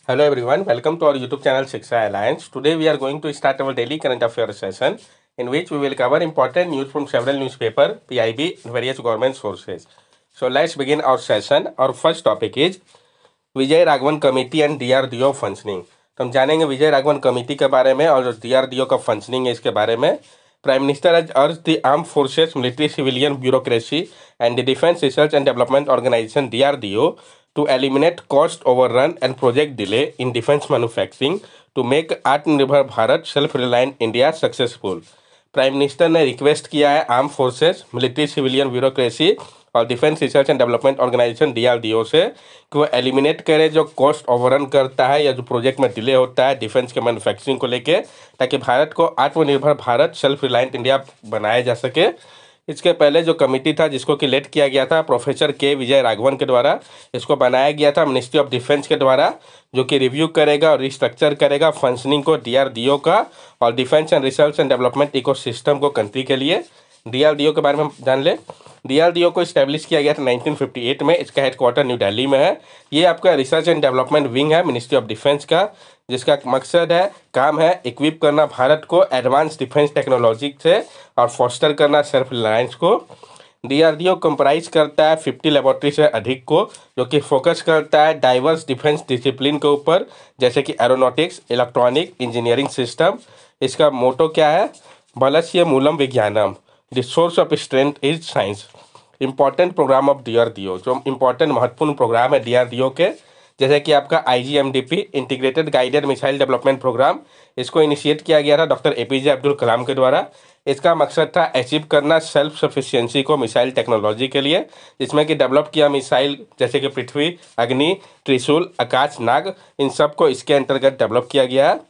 Hello everyone, welcome to our YouTube channel Shiksha Alliance. Today we are going to start our daily current affairs session in which we will cover important news from several newspapers, PIB and various government sources. So let's begin our session. Our first topic is Vijay Raghavan committee and DRDO functioning. तो हम जानेंगे Vijay Raghavan committee के बारे में और DRDO का functioning है इसके बारे में। Prime minister has urged the arm forces military civilian bureaucracy and the defence research and development organisation DRDO to eliminate cost overrun and project delay in defense manufacturing to make Atmanirbhar Bharat self reliant India successful. Prime minister ने request किया है arm forces military civilian bureaucracy और defence research and development organisation DRDO से कि वो eliminate करे जो cost overrun करता है या जो प्रोजेक्ट में डिले होता है डिफेंस के मैन्युफैक्चरिंग को लेके, ताकि भारत को आत्मनिर्भर भारत सेल्फ रिलायंट इंडिया बनाया जा सके। इसके पहले जो कमेटी था जिसको कि लेड किया गया था प्रोफेसर के विजय राघवन के द्वारा, इसको बनाया गया था मिनिस्ट्री ऑफ डिफेंस के द्वारा, जो कि रिव्यू करेगा और रिस्ट्रक्चर करेगा फंक्शनिंग को DRDO का और defence and research and development ecosystem को कंट्री के लिए। DRDO के बारे में जान ले। DRDO को इस्टेब्लिश किया गया था 1958 में। इसका हेडक्वार्टर न्यू दिल्ली में है। ये आपका रिसर्च एंड डेवलपमेंट विंग है मिनिस्ट्री ऑफ डिफेंस का, जिसका मकसद है काम है इक्विप करना भारत को एडवांस डिफेंस टेक्नोलॉजी से और फोस्टर करना सेल्फ रिलायंस को। DRDO कंप्राइज करता है 50 लेबोरेटरी से अधिक को, जो कि फोकस करता है डाइवर्स डिफेंस डिसिप्लिन के ऊपर, जैसे कि एरोनॉटिक्स, इलेक्ट्रॉनिक, इंजीनियरिंग सिस्टम। इसका मोटो क्या है? बलस्य मूलम विज्ञानम, the source of strength is science. Important programme of DRDO, जो इंपॉर्टेंट महत्वपूर्ण प्रोग्राम है DRDO के, जैसे कि आपका IGMDP integrated guided missile development programme, इसको इनिशिएट किया गया था डॉक्टर APJ अब्दुल कलाम के द्वारा। इसका मकसद था अचीव करना सेल्फ सफिशिएंसी को मिसाइल टेक्नोलॉजी के लिए, जिसमें कि डेवलप किया मिसाइल जैसे कि पृथ्वी, अग्नि, त्रिशूल, आकाश, नाग, इन सब को इसके अंतर्गत डेवलप किया गया है।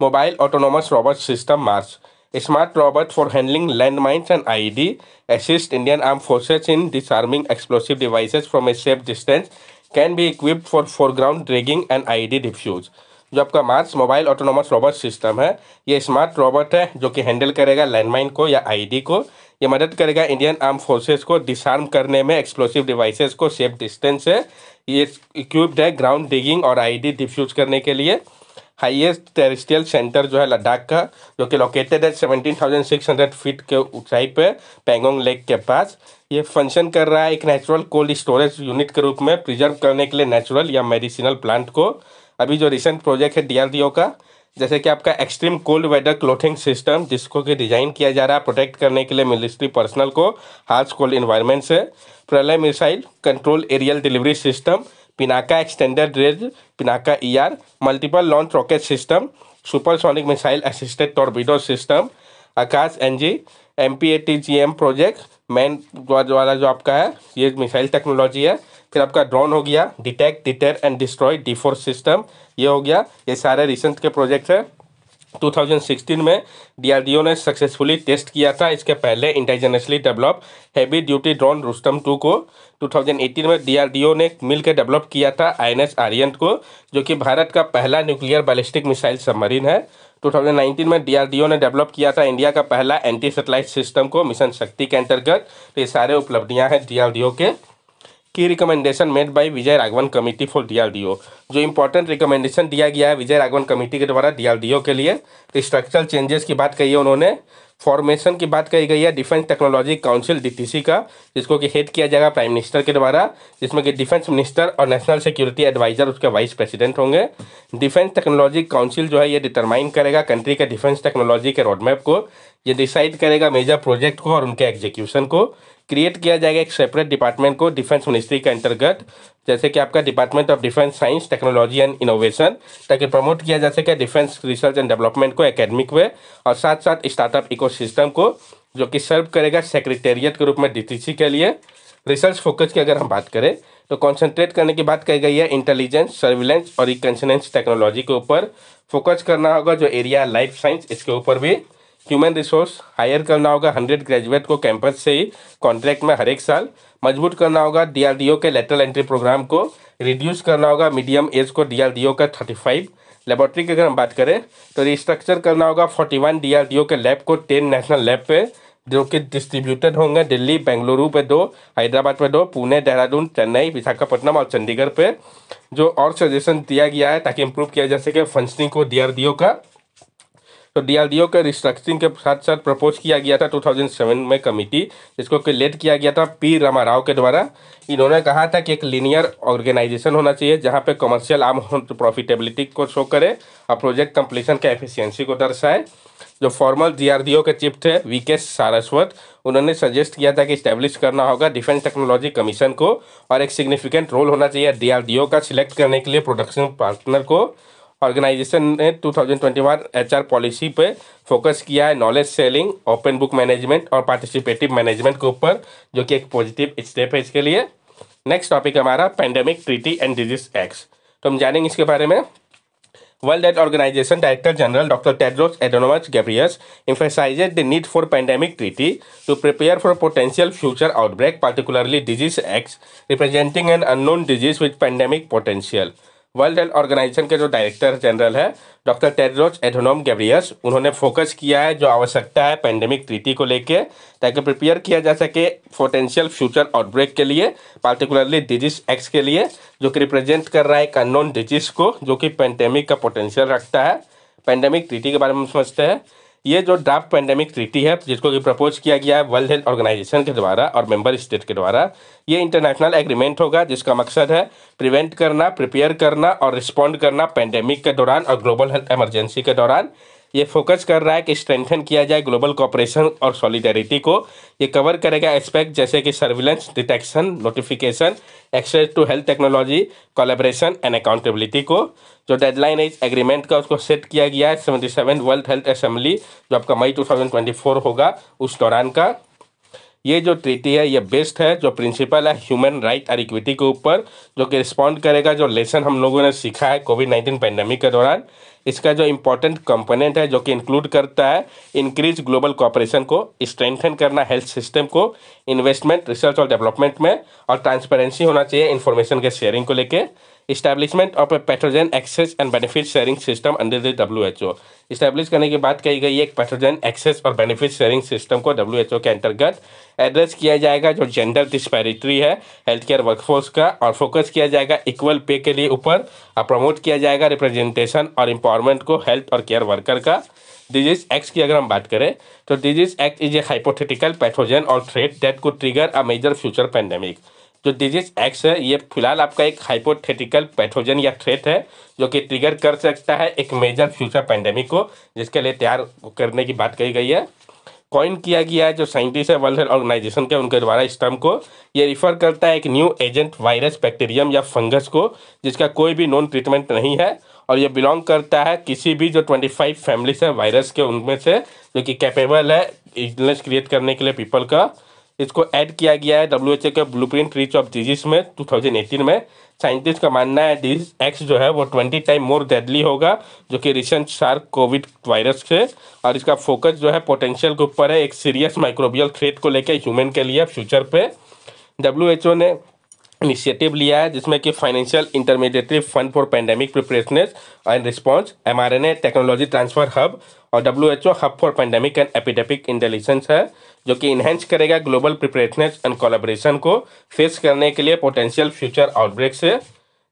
Mobile autonomous robot system Mars, smart robot for handling land mines and IED assist Indian armed forces in disarming explosive devices from a safe distance, can be equipped for foreground rigging and IED diffuse। जो आपका Mars mobile autonomous robot system है, ये smart robot है जो कि handle करेगा landmine को या IED को। ये मदद करेगा इंडियन आर्म फोर्सेस को डिसआर्म करने में एक्सप्लोसिव डिवाइसेस को सेफ डिस्टेंस से। ये इक्विप्ड है ग्राउंड डिगिंग और IED डिफ्यूज करने के लिए। हाईएस्ट टेरेस्ट्रियल सेंटर जो है लद्दाख का, जो कि लोकेटेड है 17,600 फीट के ऊंचाई पे पैंगोंग लेक के पास। ये फंक्शन कर रहा है एक नेचुरल कोल्ड स्टोरेज यूनिट के रूप में, प्रिजर्व करने के लिए नेचुरल या मेडिसिनल प्लांट को। अभी जो रिसेंट प्रोजेक्ट है DRDO का, जैसे कि आपका extreme cold weather clothing system, जिसको कि डिजाइन किया जा रहा है प्रोटेक्ट करने के लिए मिलिट्री पर्सनल को हार्श कोल्ड इन्वायरमेंट से। Pralay missile control aerial delivery system, Pinaka extended range, Pinaka ER, multiple launch rocket system, supersonic missile assisted torpedo system, Akash NG, MPATGM project man द्वारा जो आपका है ये मिसाइल टेक्नोलॉजी है। फिर आपका ड्रोन हो गया, detect, deter and destroy D4 system, ये हो गया। ये सारे रिसेंट के प्रोजेक्ट है। 2016 में DRDO ने सक्सेसफुली टेस्ट किया था इसके पहले indigenously develop heavy duty drone Rustam 2 को। 2018 में DRDO ने मिलकर डेवलप किया था INS आर्यंट को, जो कि भारत का पहला न्यूक्लियर बैलिस्टिक मिसाइल सबमरीन है। 2019 में DRDO ने डेवलप किया था इंडिया का पहला एंटी सैटेलाइट सिस्टम को मिशन शक्ति के अंतर्गत। तो ये सारे उपलब्धियां हैं DRDO के। की recommendation made by Vijay Raghavan committee for DRDO, जो इंपॉर्टेंट रिकमेंडेशन दिया गया है विजय राघवन कमेटी के द्वारा DRDO के लिए। तो स्ट्रक्चरल चेंजेस की बात कही है उन्होंने, फॉर्मेशन की बात कही गई है डिफेंस टेक्नोलॉजी काउंसिल DTC का, जिसको कि हेड किया जाएगा प्राइम मिनिस्टर के द्वारा, जिसमें कि डिफेंस मिनिस्टर और नेशनल सिक्योरिटी एडवाइजर उसके वाइस प्रेसिडेंट होंगे। डिफेंस टेक्नोलॉजी काउंसिल जो है ये डिटरमाइन करेगा कंट्री के डिफेंस टेक्नोलॉजी के रोडमैप को, ये डिसाइड करेगा मेजर प्रोजेक्ट को और उनके एग्जीक्यूशन को। क्रिएट किया जाएगा एक सेपरेट डिपार्टमेंट को डिफेंस मिनिस्ट्री के अंतर्गत, जैसे कि आपका department of defence science technology and innovation, ताकि प्रमोट किया जा सके डिफेंस रिसर्च एंड डेवलपमेंट को एकेडमिक वे, और साथ साथ स्टार्टअप इकोसिस्टम को, जो कि सर्व करेगा सेक्रेटेरिएट के रूप में DTC के लिए। रिसर्च फोकस की अगर हम बात करें तो कॉन्सेंट्रेट करने की बात कही गई है इंटेलिजेंस, सर्विलेंस और रिकन्सनेंस टेक्नोलॉजी के ऊपर फोकस करना होगा। जो एरिया लाइफ साइंस, इसके ऊपर भी ह्यूमन रिसोर्स हायर करना होगा 100 ग्रेजुएट को कैंपस से ही कॉन्ट्रैक्ट में हर एक साल। मजबूत करना होगा DRDO के लेटरल एंट्री प्रोग्राम को। रिड्यूस करना होगा मीडियम एज को DRDO का 35। लेबोरेटरी की अगर हम बात करें तो रिस्ट्रक्चर करना होगा 41 DRDO के लैब को 10 नेशनल लैब पे, जो कि डिस्ट्रीब्यूटेड होंगे दिल्ली, बेंगलुरु पे 2, हैदराबाद पे 2, पुणे, देहरादून, चेन्नई, विशाखापट्टनम और चंडीगढ़ पे। जो और सजेशन दिया गया है ताकि इम्प्रूव किया जा सके फंक्शनिंग को डीआरडीओ का, तो डीआरडीओ के रिस्ट्रक्चरिंग के साथ साथ प्रपोज किया गया था 2007 में कमेटी, जिसको कि लेड किया गया था पी रामाराव के द्वारा। इन्होंने कहा था कि एक लीनियर ऑर्गेनाइजेशन होना चाहिए जहां पे कमर्शियल आर्म प्रॉफिटेबिलिटी को शो करे और प्रोजेक्ट कंप्लीशन के एफिशिएंसी को दर्शाए। जो फॉर्मल डीआरडीओ के चीफ थे वीके सारस्वत, उन्होंने सजेस्ट किया था कि इस्टेब्लिश करना होगा डिफेंस टेक्नोलॉजी कमीशन को और एक सिग्निफिकेंट रोल होना चाहिए डीआरडीओ का सिलेक्ट करने के लिए प्रोडक्शन पार्टनर को। ऑर्गेनाइजेशन ने 2021 एचआर पॉलिसी पे फोकस किया है knowledge selling, open book management और पार्टिसिपेटिव मैनेजमेंट के ऊपर, जो कि एक पॉजिटिव स्टेप है इसके लिए। नेक्स्ट टॉपिक हमारा pandemic treaty and disease act, तो हम जानेंगे इसके बारे में। World Health Organization Director General Dr. Tedros Adhanom Ghebreyesus emphasized the need for pandemic treaty to prepare for potential future outbreak, particularly disease X, representing an unknown disease with pandemic potential. World health organisation के जो director general है doctor Tedros Adhanom Ghebreyesus, उन्होंने focus किया है जो आवश्यकता है pandemic treaty को लेके, ताकि प्रिपेयर किया जा सके पोटेंशियल फ्यूचर आउटब्रेक के लिए, पार्टिकुलरली डिजीज एक्स के लिए, जो कि रिप्रेजेंट कर रहा है एक अननोन डिजीज को जो कि पैंडेमिक का पोटेंशियल रखता है। पैंडेमिक ट्रीटी के बारे में समझते हैं। ये जो ड्राफ्ट पैंडेमिक ट्रीटी है जिसको कि प्रपोज किया गया है वर्ल्ड हेल्थ ऑर्गेनाइजेशन के द्वारा और मेंबर स्टेट के द्वारा, ये इंटरनेशनल एग्रीमेंट होगा जिसका मकसद है प्रिवेंट करना, प्रिपेयर करना और रिस्पॉन्ड करना पैंडेमिक के दौरान और ग्लोबल हेल्थ इमरजेंसी के दौरान। ये फोकस कर रहा है कि स्ट्रेंथन किया जाए ग्लोबल कोऑपरेशन और सॉलिडेरिटी को। ये कवर करेगा एस्पेक्ट जैसे कि surveillance, detection, notification, access to health technology, collaboration and accountability को। जो डेडलाइन है इस एग्रीमेंट का उसको सेट किया गया है 77 वर्ल्ड हेल्थ असेंबली, जो आपका मई 2024 होगा उस दौरान का। ये जो ट्रीटी है ये बेस्ड है जो प्रिंसिपल है ह्यूमन राइट और इक्विटी के ऊपर, जो कि रिस्पॉन्ड करेगा जो लेसन हम लोगों ने सीखा है कोविड-19 पैंडेमिक के दौरान। इसका जो इंपॉर्टेंट कंपोनेंट है जो कि इंक्लूड करता है इंक्रीज ग्लोबल कोऑपरेशन को, स्ट्रेंथन करना हेल्थ सिस्टम को, इन्वेस्टमेंट रिसर्च और डेवलपमेंट में, और ट्रांसपेरेंसी होना चाहिए इन्फॉर्मेशन के शेयरिंग को लेके। Establishment of a pathogen access and benefit sharing system under the WHO, establish करने की बात कही गई है एक पैथोजन एक्सेस और बेनिफिट शेयरिंग सिस्टम को WHO के अंतर्गत। एड्रेस किया जाएगा जो जेंडर डिस्पैरिटी है हेल्थ केयर वर्कफोर्स का, और फोकस किया जाएगा इक्वल पे के लिए ऊपर, और प्रमोट किया जाएगा रिप्रेजेंटेशन और एम्पावरमेंट को हेल्थ और केयर वर्कर का। डिजीज एक्ट की अगर हम बात करें तो disease X is a hypothetical pathogen और threat that could trigger a major future pandemic. जो डिजीज एक्ट है ये फिलहाल आपका एक हाइपोथेटिकल पैथोजन या थ्रेट है जो कि ट्रिगर कर सकता है एक मेजर फ्यूचर पैंडेमिक को, जिसके लिए तैयार करने की बात कही गई है। कॉइन किया गया है जो साइंटिस्ट है वर्ल्ड हेल्थ ऑर्गेनाइजेशन के, उनके द्वारा इस टर्म को ये रिफर करता है एक न्यू एजेंट वायरस, बैक्टीरियम या फंगस को जिसका कोई भी नॉन ट्रीटमेंट नहीं है, और ये बिलोंग करता है किसी भी जो 25 फैमिलीज है वायरस के उनमें से, जो कि कैपेबल है इलनेस क्रिएट करने के लिए पीपल का। इसको ऐड किया गया है WHO के ब्लूप्रिंट रिच ऑफ डिजीज में 2018 में। साइंटिस्ट का मानना है डिजीज एक्स जो है वो 20 टाइम मोर डेडली होगा जो कि रिसेंट सार्क कोविड वायरस से, और इसका फोकस जो है पोटेंशियल के ऊपर है एक सीरियस माइक्रोबियल थ्रेट को लेकर ह्यूमन के लिए फ्यूचर पे। WHO ने इनिशिएटिव लिया है जिसमें कि financial intermediary fund for pandemic preparedness and response, mRNA technology transfer hub और WHO hub for pandemic and epidemic intelligence है, जो कि इन्हेंस करेगा ग्लोबल प्रिपरेशनेस एंड कोलैबोरेशन को फेस करने के लिए पोटेंशियल फ्यूचर आउटब्रेक से।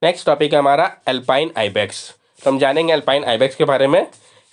नेक्स्ट टॉपिक है हमारा एल्पाइन आइबेक्स, तो हम जानेंगे एल्पाइन आइबेक्स के बारे में।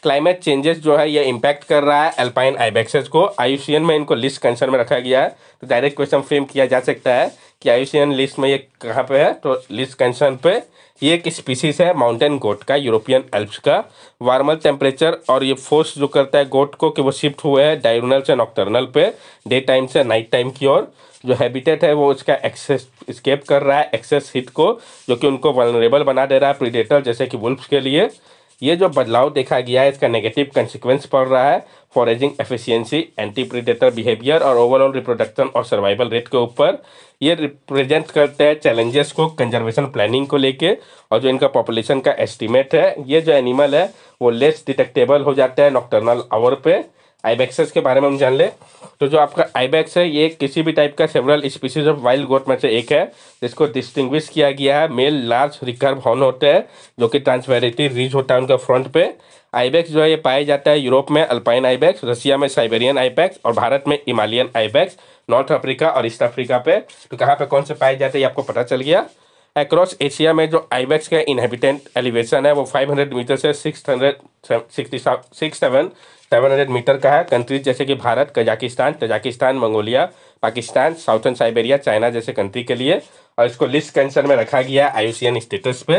क्लाइमेट चेंजेस जो है ये इम्पैक्ट कर रहा है एल्पाइन आइबेक्सेस को। IUCN में इनको लिस्ट कंसर्न में रखा गया है, तो डायरेक्ट क्वेश्चन फ्रेम किया जा सकता है कि IUCN लिस्ट में ये कहाँ पे है, तो लिस्ट कंसर्न पे ये एक स्पीसीज है माउंटेन गोट का, यूरोपियन एल्प्स का। वार्मल टेम्परेचर और ये फोर्स जो करता है गोट को कि वो शिफ्ट हुए हैं डायurnal से नॉक्टर्नल पे, डे टाइम से नाइट टाइम की ओर। जो हैबिटेट है वो उसका एक्सेस स्केप कर रहा है एक्सेस हीट को, जो कि उनको वल्नरेबल बना दे रहा है प्रीडेटर जैसे कि वुल्फ्स के लिए। ये जो बदलाव देखा गया है इसका नेगेटिव कंसिक्वेंस पड़ रहा है foraging efficiency, anti predator behaviour और ओवरऑल रिप्रोडक्शन और सर्वाइवल रेट के ऊपर। ये रिप्रेजेंट करते हैं चैलेंजेस को कंजर्वेशन प्लानिंग को लेके, और जो इनका पॉपुलेशन का एस्टीमेट है, ये जो एनिमल है वो लेस डिटेक्टेबल हो जाता है नॉक्टर्नल आवर पे। आइबेक्सेस के बारे में हम जान ले। तो जो आपका आइबेक्स है ये किसी भी टाइप का several species of wild goat में से एक है, जिसको डिस्टिंग्विश किया गया है। मेल लार्ज रिकर्व हॉर्न होते हैं जो कि ट्रांसपेरेंटली रिज होता है उनका फ्रंट पे। आइबेक्स जो है ये पाया जाता है यूरोप में अल्पाइन आइबेक्स, रशिया में साइबेरियन आइबेक्स और भारत में हिमालयन आइबेक्स, नॉर्थ अफ्रीका और ईस्ट अफ्रीका पे। तो कहाँ पे कौन से पाए जाते हैं ये आपको पता चल गया। अक्रॉस एशिया में जो आइबेक्स का इनहेबिटेंट एलिवेशन है वो 500 मीटर से 700 मीटर का है। कंट्रीज जैसे कि Bharat, Tajikistan, Mongolia, Pakistan, southern Siberia, China जैसे कंट्री के लिए। और इसको लिस्ट कैंसर में रखा गया है आईयूसीएन स्टेटस पे।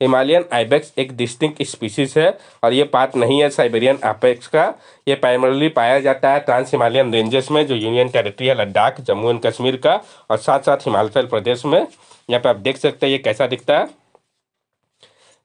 हिमालयन आइबेक्स एक डिस्टिंक्ट स्पीसीज है और ये पार्ट नहीं है साइबेरियन आइबेक्स का। ये प्राइमरली पाया जाता है ट्रांस हिमालयन रेंजेस में जो यूनियन टेरिटरी है लद्दाख, जम्मू एंड कश्मीर का, और साथ साथ हिमाचल प्रदेश में। यहाँ पे आप देख सकते हैं ये कैसा दिखता है।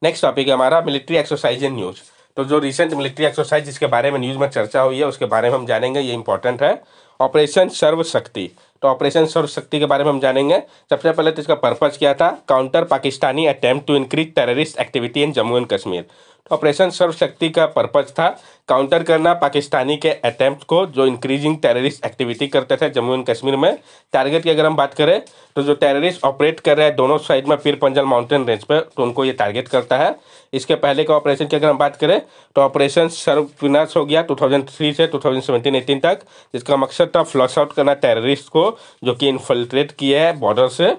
नेक्स्ट टॉपिक है हमारा मिलिट्री एक्सरसाइज इन न्यूज। तो जो रिसेंट मिलिट्री एक्सरसाइज जिसके बारे में न्यूज़ में चर्चा हुई है उसके बारे में हम जानेंगे, ये इंपॉर्टेंट है। ऑपरेशन सर्वशक्ति। तो ऑपरेशन सर्वशक्ति के बारे में हम जानेंगे। सबसे पहले तो इसका पर्पज क्या था, counter Pakistani attempt to increase terrorist activity in Jammu and Kashmir. तो ऑपरेशन सर्वशक्ति का पर्पज था काउंटर करना पाकिस्तानी के अटेम्प्ट को जो इंक्रीजिंग टेररिस्ट एक्टिविटी करते थे जम्मू एंड कश्मीर में। टारगेट की अगर हम बात करें तो जो टेररिस्ट ऑपरेट कर रहे हैं दोनों साइड में पीर पंजल माउंटेन रेंज पर, तो उनको ये टारगेट करता है। इसके पहले का ऑपरेशन की अगर हम बात करें तो ऑपरेशन सर्वविनाश हो गया 2003 से 2017-18 तक, जिसका मकसद था फ्लश आउट करना टेररिस्ट को जो कि इन्फिल्ट्रेट किए हैं बॉर्डर से।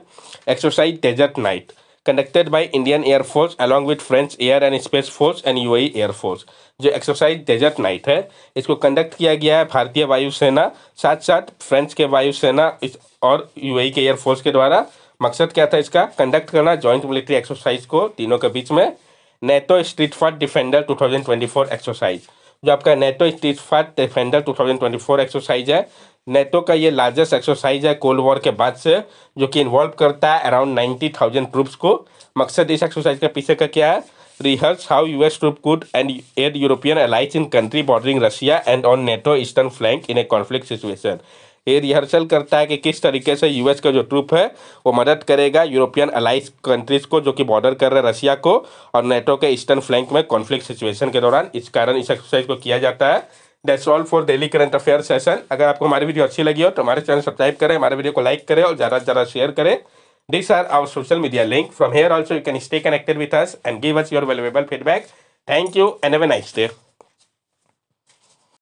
Exercise desert knight conducted by Indian air force along with French air and space force and UAE air force. जो एक्सरसाइज डेजर्ट नाइट है इसको कंडक्ट किया गया है भारतीय वायुसेना साथ साथ फ्रेंच के वायुसेना और यूएई के एयरफोर्स के द्वारा। मकसद क्या था इसका, कंडक्ट करना जॉइंट मिलिट्री एक्सरसाइज को तीनों के बीच में। NATO street fight defender 2024 exercise. जो आपका NATO street fight defender 2024 exercise है, नेटो का ये लार्जेस्ट एक्सरसाइज है कोल्ड वॉर के बाद से, जो कि इन्वॉल्व करता है अराउंड 90,000 ट्रूप्स को। मकसद इस एक्सरसाइज के पीछे का क्या है, rehearse how US troop could and aid European allies in country bordering Russia and on NATO eastern flank in a conflict situation. ये रिहर्सल करता है कि किस तरीके से यूएस का जो ट्रूप है वो मदद करेगा यूरोपियन अलाइज कंट्रीज को जो कि बॉर्डर कर रहे हैं रशिया को और नेटो के ईस्टर्न फ्लैंक में कॉन्फ्लिक्ट सिचुएशन के दौरान। इस कारण इस एक्सरसाइज को किया जाता है। That's all for daily current affair session. अगर आपको हमारी वीडियो अच्छी लगी हो तो हमारे चैनल सब्सक्राइब करें, हमारे वीडियो को लाइक करें और ज़्यादा से ज़्यादा शेयर करें। These are our social media link. From here also you can stay connected with us and give us your valuable feedback. Thank you and have a nice day.